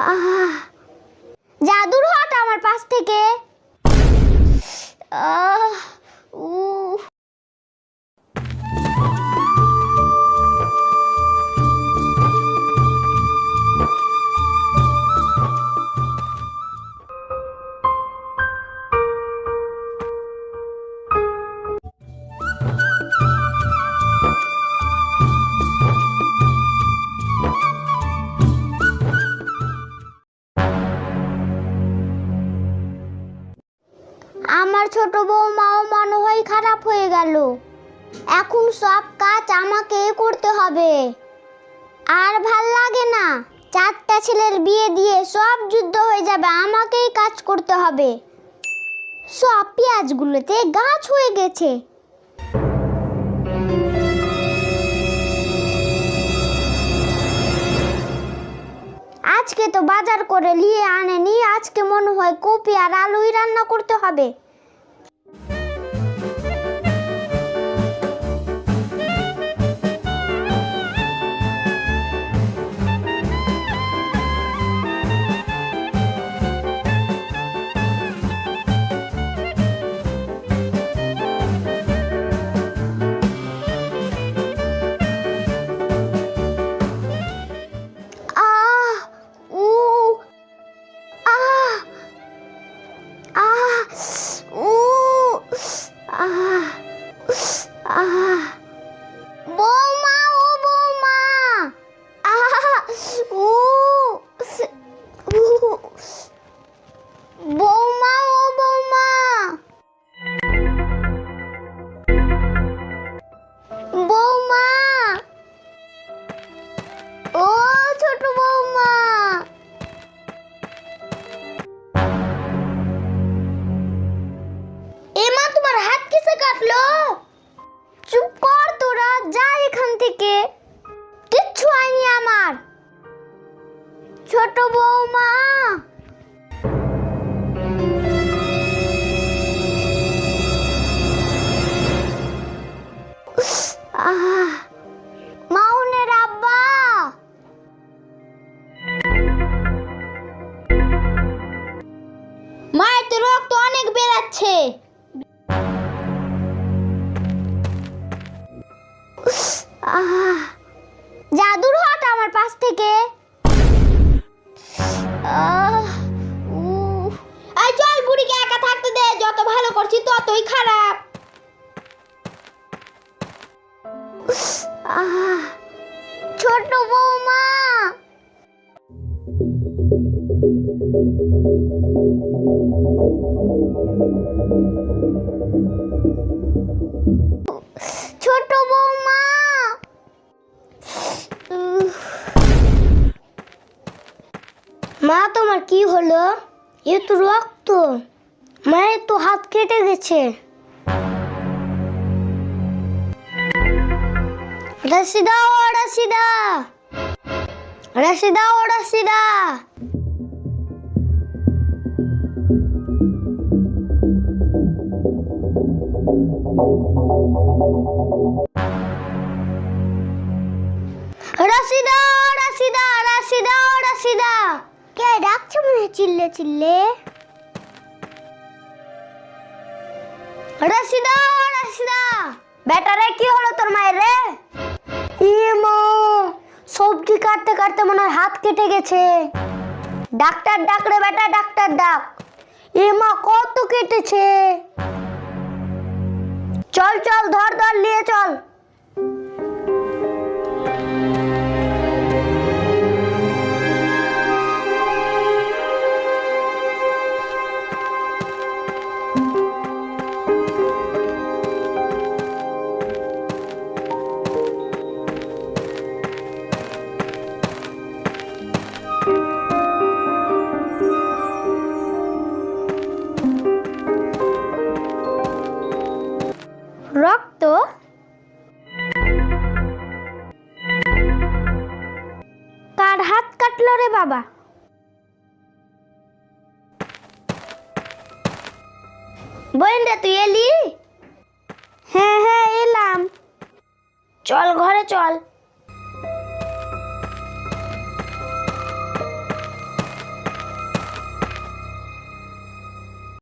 আহ যা দূর হট আমার পাশ থেকে। আহ উহ আমার ছোট বৌমাও মনে হয় খারাপ হয়ে গেল। এখন সব কাজ আমাকে করতে হবে। আর ভাল লাগে না, 4টা ছেলের বিয়ে দিয়ে সব যুদ্ধ হয়ে যাবে, আমাকেই কাজ করতে হবে। সব পেঁয়াজগুলোতে গাছ হয়ে গেছে। আজকে তো বাজার করে নিয়ে আনেনি, আজকে মনে হয় কপি আর আলুই রান্না করতে হবে। বৌমা, ও বৌমা, বৌমা, ও বৌমা, বৌমা, ও ছোট বৌমা। এমা, তোমার হাত কিসে কাটলো? চুপ কর তোরা, যা এখান থেকে, কিচ্ছু হয়নি আমার। ছোট বৌমা, মাউনের আব্বা, মায়ের তো রক্ত অনেক বেরাচ্ছে। যা দূর হট আমার পাশ থেকে। এই চল, বুড়িকে একা থাকতে দে, যত ভালো করছি ততই খারাপ। ছোট বৌমা, ছোট বৌমা, মা তোমার কি হলো? এ তো রক্ত, মায়ের তো হাত কেটে গেছে। রাশিদা, ও রাশিদা, রাশিদা, ও রাশিদা, রাশিদা, রাশিদা, রাশিদা, রাশিদা। কে ডাকছে মনে চিল্লে চিল্লে? রাশিদা, রাশিদা। বেটারে কি হলো তোর মায়ের রে? মা, সবজি কাটতে কাটতে মনে হয় হাত কেটে গেছে। ডাক্তার ডাক রে বেটা, ডাক্তার ডাক। মা, কত কেটেছে। চল চল, ধর ধর, নিয়ে চল। রক্ত? কার হাত কাটলো রে বাবা? বোন রে, তুই এলি? হ্যাঁ হ্যাঁ, এলাম। চল ঘরে চল।